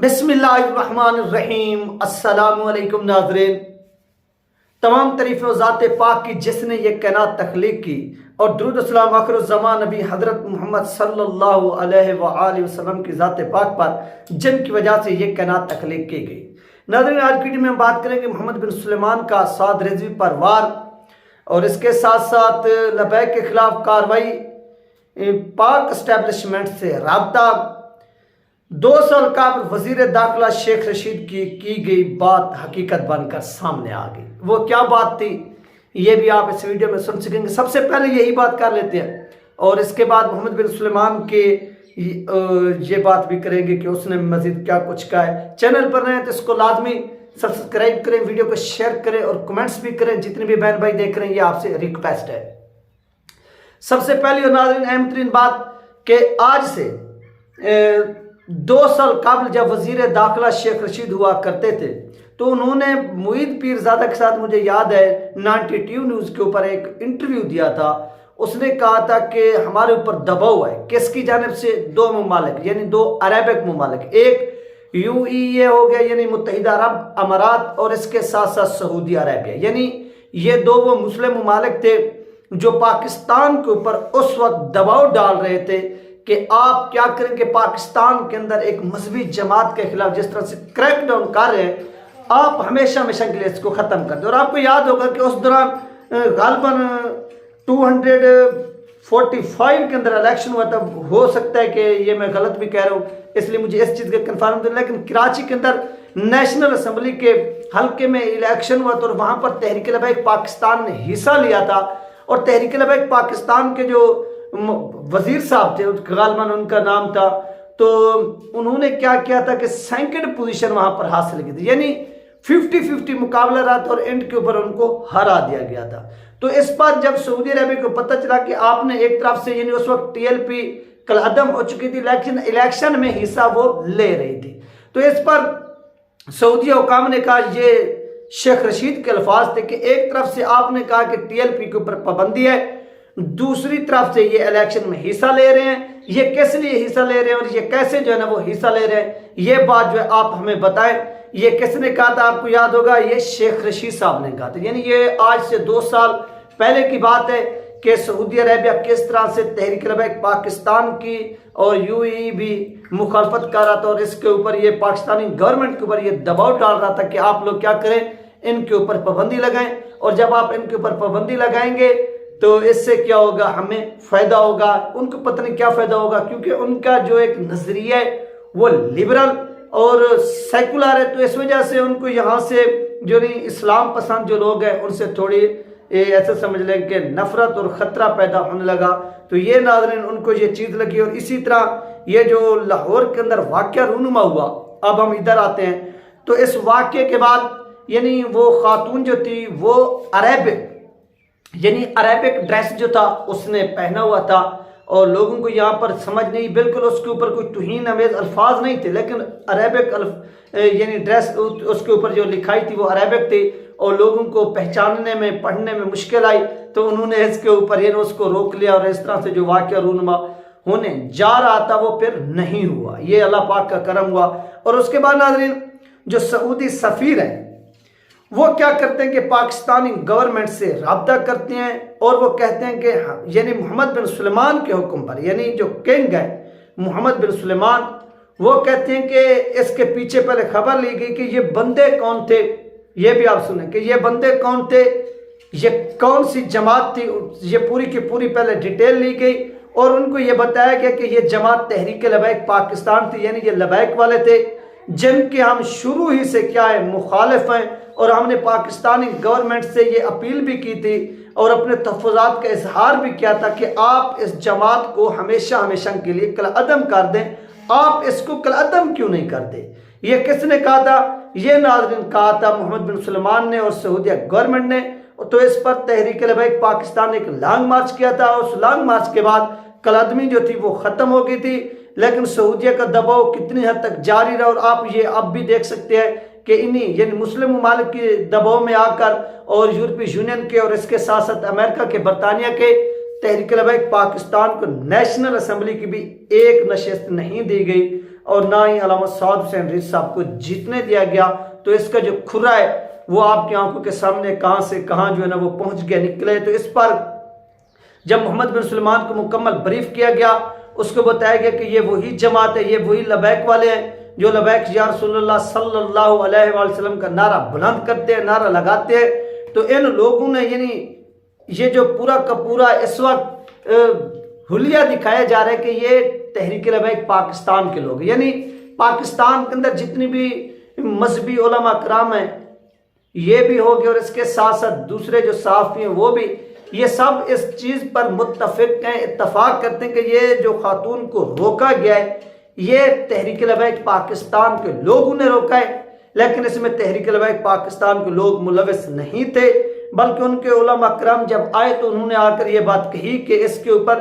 بسم اللہ الرحمن الرحیم۔ السلام علیکم ناظرین، تمام تعریفیں ذات پاک کی جس نے یہ کائنات تخلیق کی، اور درود السلام آخر الزمان نبی حضرت محمد صلی اللہ علیہ وآلہ وسلم کی ذات پاک پر جن کی وجہ سے یہ کائنات تخلیق کی گئی۔ ناظرین، آج کی ویڈیو میں ہم بات کریں گے محمد بن سلیمان کا سعد رضوی پر وار، اور اس کے ساتھ ساتھ لبیک کے خلاف کارروائی، پاک اسٹیبلشمنٹ سے رابطہ، 2 سال قبل وزیر داخلہ شیخ رشید کی گئی بات حقیقت بن کر سامنے آ گئی۔ وہ کیا بات تھی یہ بھی آپ اس ویڈیو میں سن سکیں گے۔ سب سے پہلے یہی بات کر لیتے ہیں، اور اس کے بعد محمد بن سلیمان کے یہ بات بھی کریں گے کہ اس نے مزید کیا کچھ کہا ہے۔ چینل پر رہے ہیں تو اس کو لازمی سبسکرائب کریں، ویڈیو کو شیئر کریں اور کمنٹس بھی کریں۔ جتنے بھی بہن بھائی دیکھ رہے ہیں، یہ آپ سے ریکویسٹ ہے۔ سب سے پہلی اور ناظرین اہم ترین بات کہ آج سے 2 سال قبل جب وزیر داخلہ شیخ رشید ہوا کرتے تھے، تو انہوں نے معید پیرزادہ کے ساتھ، مجھے یاد ہے 92 نیوز کے اوپر ایک انٹرویو دیا تھا۔ اس نے کہا تھا کہ ہمارے اوپر دباؤ ہے، کس کی جانب سے؟ 2 ممالک، یعنی 2 عربک ممالک، ایک UAE ہو گیا یعنی متحدہ عرب امارات، اور اس کے ساتھ ساتھ سعودی عربیہ، یعنی یہ 2 وہ مسلم ممالک تھے جو پاکستان کے اوپر اس وقت دباؤ ڈال رہے تھے کہ آپ کیا کریں کہ پاکستان کے اندر ایک مذہبی جماعت کے خلاف جس طرح سے کریک ڈاؤن کر رہے ہیں، آپ ہمیشہ کے لیے اس کو ختم کر دیں۔ اور آپ کو یاد ہوگا کہ اس دوران غالباً 245 کے اندر الیکشن ہوا تھا۔ ہو سکتا ہے کہ یہ میں غلط بھی کہہ رہا ہوں، اس لیے مجھے اس چیز کا کنفرم دیں، لیکن کراچی کے اندر نیشنل اسمبلی کے حلقے میں الیکشن ہوا تھا، اور وہاں پر تحریک لبیک پاکستان نے حصہ لیا تھا۔ اور تحریک لبیک پاکستان کے جو وزیر صاحب تھے، غالباً ان کا نام تھا، تو انہوں نے کیا کیا تھا کہ 2nd پوزیشن وہاں پر حاصل کی تھی، یعنی 50-50 مقابلہ رہا تھا، اور اینڈ کے اوپر ان کو ہرا دیا گیا تھا۔ تو اس پر جب سعودی عربیہ کو پتہ چلا کہ آپ نے ایک طرف سے، یعنی اس وقت TLP کالعدم ہو چکی تھی، لیکن الیکشن میں حصہ وہ لے رہی تھی، تو اس پر سعودی حکام نے کہا، یہ شیخ رشید کے الفاظ تھے کہ ایک طرف سے آپ نے کہا کہ TLP کے اوپر پابندی ہے، دوسری طرف سے یہ الیکشن میں حصہ لے رہے ہیں، یہ کس لیے حصہ لے رہے ہیں اور یہ کیسے جو ہے نا وہ حصہ لے رہے ہیں، یہ بات جو ہے آپ ہمیں بتائیں۔ یہ کس نے کہا تھا؟ آپ کو یاد ہوگا، یہ شیخ رشید صاحب نے کہا تھا۔ یعنی یہ آج سے 2 سال پہلے کی بات ہے کہ سعودی عربیہ کس طرح سے تحریک لبیک پاکستان کی اور UAE بھی مخالفت کر رہا تھا، اور اس کے اوپر یہ پاکستانی گورنمنٹ کے اوپر یہ دباؤ ڈال رہا تھا کہ آپ لوگ کیا کریں، ان کے اوپر پابندی لگائیں، اور جب آپ ان کے اوپر پابندی لگائیں گے تو اس سے کیا ہوگا، ہمیں فائدہ ہوگا۔ ان کو پتہ نہیں کیا فائدہ ہوگا، کیونکہ ان کا جو ایک نظریہ ہے وہ لبرل اور سیکولر ہے، تو اس وجہ سے ان کو یہاں سے جو نہیں اسلام پسند جو لوگ ہیں ان سے تھوڑی ایسے سمجھ لیں کہ نفرت اور خطرہ پیدا ہونے لگا۔ تو یہ ناظرین ان کو یہ چیز لگی، اور اسی طرح یہ جو لاہور کے اندر واقعہ رونما ہوا، اب ہم ادھر آتے ہیں، تو اس واقعے کے بعد یعنی وہ خاتون جو تھی وہ عربک ڈریس جو تھا اس نے پہنا ہوا تھا، اور لوگوں کو یہاں پر سمجھ نہیں، بالکل اس کے اوپر کوئی توہین امیز الفاظ نہیں تھے، لیکن عربک یعنی ڈریس اس کے اوپر جو لکھائی تھی وہ عربک تھی، اور لوگوں کو پہچاننے میں پڑھنے میں مشکل آئی، تو انہوں نے اس کے اوپر یعنی اس کو روک لیا، اور اس طرح سے جو واقعہ رونما ہونے جا رہا تھا وہ پھر نہیں ہوا۔ یہ اللہ پاک کا کرم ہوا۔ اور اس کے بعد ناظرین جو سعودی سفیر ہیں وہ کیا کرتے ہیں کہ پاکستانی گورنمنٹ سے رابطہ کرتے ہیں، اور وہ کہتے ہیں کہ یعنی محمد بن سلیمان کے حکم پر، یعنی جو کنگ ہے محمد بن سلیمان، وہ کہتے ہیں کہ اس کے پیچھے پہلے خبر لی گئی کہ یہ بندے کون تھے۔ یہ بھی آپ سنیں کہ یہ بندے کون تھے، یہ کون سی جماعت تھی، یہ پوری کی پوری پہلے ڈیٹیل لی گئی، اور ان کو یہ بتایا گیا کہ یہ جماعت تحریک لبیک پاکستان تھی، یعنی یہ لبیک والے تھے جن کے ہم شروع ہی سے کیا ہے مخالف ہیں، اور ہم نے پاکستانی گورنمنٹ سے یہ اپیل بھی کی تھی اور اپنے تحفظات کا اظہار بھی کیا تھا کہ آپ اس جماعت کو ہمیشہ کے لیے کالعدم کر دیں۔ آپ اس کو کالعدم کیوں نہیں کرتے؟ یہ کس نے کہا تھا؟ یہ ناظرین کہا تھا محمد بن سلیمان نے اور سعودیہ گورنمنٹ نے۔ تو اس پر تحریک لبیک پاکستان نے ایک لانگ مارچ کیا تھا، اور اس لانگ مارچ کے بعد کالعدمی جو تھی وہ ختم ہو گئی تھی، لیکن سعودیہ کا دباؤ کتنی حد تک جاری رہا، اور آپ یہ اب بھی دیکھ سکتے ہیں کہ انہی یعنی مسلم ممالک کے دباؤ میں آ کر، اور یورپی یونین کے اور اس کے ساتھ ساتھ امریکہ کے، برطانیہ کے، تحریک لبیک پاکستان کو نیشنل اسمبلی کی بھی ایک نشست نہیں دی گئی۔ اور نہ ہی علامہ سعد حسین رضوی صاحب کو جیتنے دیا گیا۔ تو اس کا جو کھرا ہے وہ آپ کی آنکھوں کے سامنے کہاں سے کہاں جو ہے نا وہ پہنچ گیا نکلے۔ تو اس پر جب محمد بن سلیمان کو مکمل بریف کیا گیا، اس کو بتایا گیا کہ یہ وہی جماعت ہے، یہ وہی لبیک والے ہیں جو لبیک یا رسول اللہ صلی اللہ علیہ وآلہ وسلم کا نعرہ بلند کرتے ہیں، نعرہ لگاتے ہیں۔ تو ان لوگوں نے یعنی یہ جو پورا کا پورا اس وقت حلیہ دکھایا جا رہا ہے کہ یہ تحریک لبیک پاکستان کے لوگ، یعنی پاکستان کے اندر جتنی بھی مذہبی علماء کرام ہیں یہ بھی ہوگے، اور اس کے ساتھ ساتھ دوسرے جو صحافی ہیں وہ بھی، یہ سب اس چیز پر متفق ہیں، اتفاق کرتے ہیں کہ یہ جو خاتون کو روکا گیا ہے یہ تحریک لبیک پاکستان کے لوگوں نے روکا ہے، لیکن اس میں تحریک لبیک پاکستان کے لوگ ملوث نہیں تھے، بلکہ ان کے علماء کرام جب آئے تو انہوں نے آ کر یہ بات کہی کہ اس کے اوپر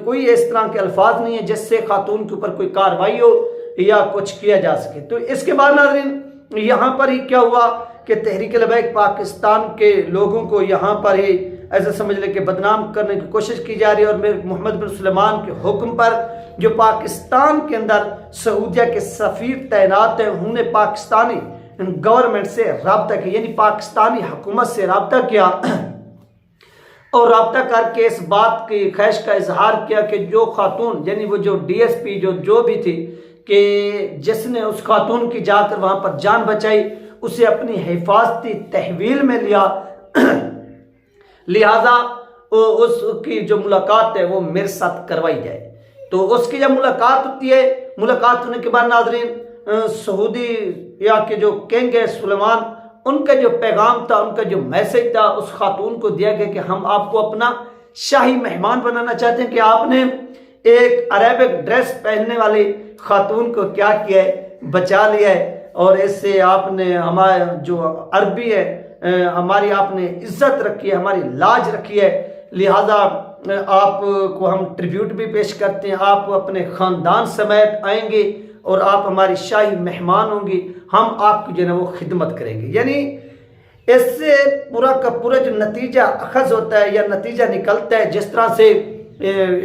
کوئی اس طرح کے الفاظ نہیں ہیں جس سے خاتون کے اوپر کوئی کارروائی ہو یا کچھ کیا جا سکے۔ تو اس کے بعد ناظرین یہاں پر ہی کیا ہوا کہ تحریک لبیک پاکستان کے لوگوں کو یہاں پر ہی ایسا سمجھ لیں کہ بدنام کرنے کی کوشش کی جا رہی ہے، اور محمد بن سلیمان کے حکم پر جو پاکستان کے اندر سعودیہ کے سفیر تعینات ہیں انہوں نے پاکستانی گورنمنٹ سے رابطہ کیا، یعنی پاکستانی حکومت سے رابطہ کیا، اور رابطہ کر کے اس بات کی خواہش کا اظہار کیا کہ جو خاتون یعنی وہ جو ڈی ایس پی جو بھی تھی کہ جس نے اس خاتون کی جا کر وہاں پر جان بچائی اسے اپنی حفاظتی تحویل میں لیا، لہٰذا اس کی جو ملاقات ہے وہ میرے ساتھ کروائی جائے۔ تو اس کی جب ملاقات ہوتی ہے، ملاقات ہونے کے بعد ناظرین سعودی یا کے جو کنگ ہے سلیمان، ان کا جو پیغام تھا، ان کا جو میسج تھا اس خاتون کو دیا گیا کہ ہم آپ کو اپنا شاہی مہمان بنانا چاہتے ہیں کہ آپ نے ایک عربک ڈریس پہننے والی خاتون کو کیا کیا ہے، بچا لیا ہے، اور اس سے آپ نے ہمارا جو عربی ہے ہماری آپ نے عزت رکھی ہے، ہماری لاج رکھی ہے، لہٰذا آپ کو ہم ٹریبیوٹ بھی پیش کرتے ہیں، آپ اپنے خاندان سمیت آئیں گے اور آپ ہماری شاہی مہمان ہوں گی، ہم آپ کی جو ہے نا وہ خدمت کریں گے۔ یعنی اس سے پورا کا پورا جو نتیجہ اخذ ہوتا ہے یا نتیجہ نکلتا ہے، جس طرح سے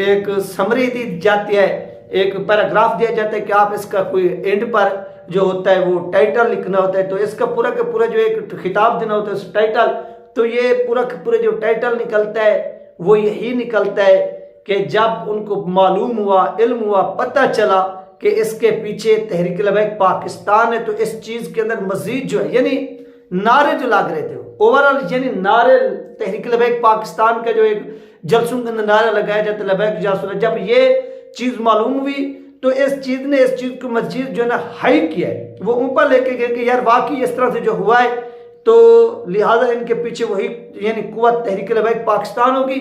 ایک سمری دی جاتی ہے، ایک پیراگراف دیا جاتا ہے کہ آپ اس کا کوئی اینڈ پر جو ہوتا ہے وہ ٹائٹل لکھنا ہوتا ہے، تو اس کا پورا جو ایک خطاب دینا ہوتا ہے اس ٹائٹل، تو یہ پورا کا پورا جو ٹائٹل نکلتا ہے وہ یہی نکلتا ہے کہ جب ان کو معلوم ہوا، علم ہوا، پتہ چلا کہ اس کے پیچھے تحریک لبیک پاکستان ہے، تو اس چیز کے اندر مزید جو ہے یعنی نعرے جو لگ رہے تھے اوورال، یعنی نعرے تحریک لبیک پاکستان کا جو ایک جلسوں کے اندر نعرہ لگایا جاتا ہے لبیک یا رسول اللہ، جب یہ چیز معلوم ہوئی تو اس چیز کو مزید جو ہے نا ہائی کیا ہے، وہ اوپر لے کے گئے کہ یار واقعی اس طرح سے جو ہوا ہے تو لہٰذا ان کے پیچھے وہی یعنی قوت تحریک لبیک پاکستان ہوگی،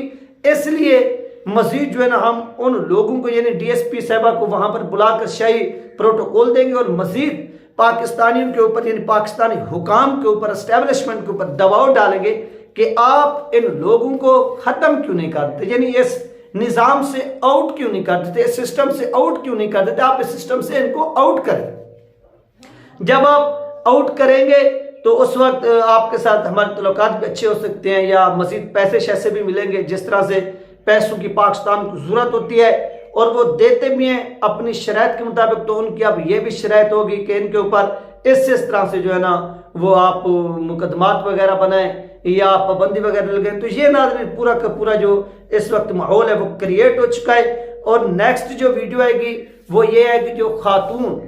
اس لیے مزید جو ہے نا ہم ان لوگوں کو یعنی ڈی ایس پی صاحبہ کو وہاں پر بلا کر شاہی پروٹوکول دیں گے، اور مزید پاکستانیوں کے اوپر یعنی پاکستانی حکام کے اوپر، اسٹیبلشمنٹ کے اوپر دباؤ ڈالیں گے کہ آپ ان لوگوں کو ختم کیوں نہیں کرتے، یعنی اس نظام سے آؤٹ کیوں نہیں کر دیتے، اس سسٹم سے آؤٹ کیوں نہیں کر دیتے، آپ اس سسٹم سے ان کو آؤٹ کریں۔ جب آپ آؤٹ کریں گے تو اس وقت آپ کے ساتھ ہمارے تعلقات بھی اچھے ہو سکتے ہیں، یا مزید پیسے شیسے بھی ملیں گے، جس طرح سے پیسوں کی پاکستان کو ضرورت ہوتی ہے اور وہ دیتے بھی ہیں اپنی شرائط کے مطابق، تو ان کی اب یہ بھی شرائط ہوگی کہ ان کے اوپر اس طرح سے جو ہے نا وہ آپ مقدمات وغیرہ بنائیں یا پابندی وغیرہ لگائیں۔ تو یہ ناظرین پورا کا پورا جو اس وقت ماحول ہے وہ کریٹ ہو چکا ہے، اور نیکسٹ جو ویڈیو آئے گی وہ یہ ہے کہ جو خاتون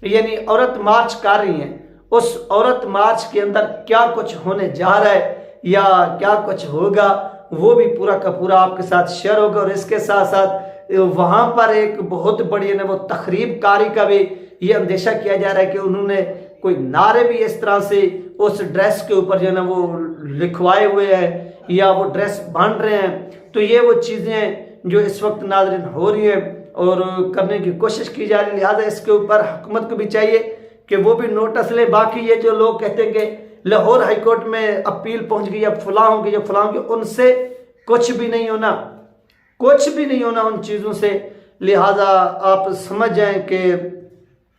یعنی عورت مارچ کر رہی ہیں، اس عورت مارچ کے اندر کیا کچھ ہونے جا رہا ہے یا کیا کچھ ہوگا، وہ بھی پورا کا پورا آپ کے ساتھ شیئر ہوگا، اور اس کے ساتھ ساتھ وہاں پر ایک بہت بڑی وہ تخریب کاری کا بھی یہ اندیشہ کیا جا رہا ہے کہ انہوں نے کوئی نعرے بھی اس طرح سے اس ڈریس کے اوپر جو ہے نا وہ لکھوائے ہوئے ہیں یا وہ ڈریس باندھ رہے ہیں۔ تو یہ وہ چیزیں جو اس وقت ناظرین ہو رہی ہیں اور کرنے کی کوشش کی جا رہی ہے، لہٰذا اس کے اوپر حکومت کو بھی چاہیے کہ وہ بھی نوٹس لے۔ باقی یہ جو لوگ کہتے ہیں کہ لاہور ہائی کورٹ میں اپیل پہنچ گئی، اب فلاں ہوں گے یا فلاں ہوں گے، ان سے کچھ بھی نہیں ہونا، کچھ بھی نہیں ہونا ان چیزوں سے۔ لہٰذا آپ سمجھ جائیں کہ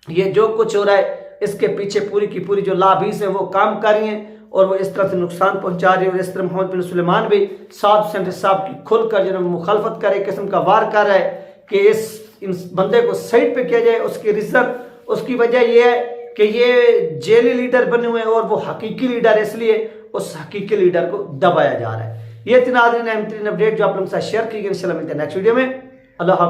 یہ جو کچھ ہو رہا ہے اس کے پیچھے پوری کی پوری جو لابیز ہیں وہ کام کر رہی ہیں اور وہ اس طرح سے نقصان پہنچا رہی ہے، اور اس طرح محمد بن سلیمان بھی سعد حسین صاحب کی کھل کر جو ہے مخالفت کر ایک قسم کا وار کر رہا ہے کہ اس اس بندے کو سائڈ پہ کیا جائے. اس کی ریزن اس کی وجہ یہ ہے کہ یہ جیلی لیڈر بنے ہوئے ہیں اور وہ حقیقی لیڈر ہے، اس لیے اس حقیقی لیڈر کو دبایا جا رہا ہے. یہ تین ناظرین اہم ترین اپڈیٹ جو آپ لوگوں کے ساتھ شیئر کی گئی. انشاءاللہ ملتے ہیں نیکسٹ ویڈیو میں. اللہ حافظ.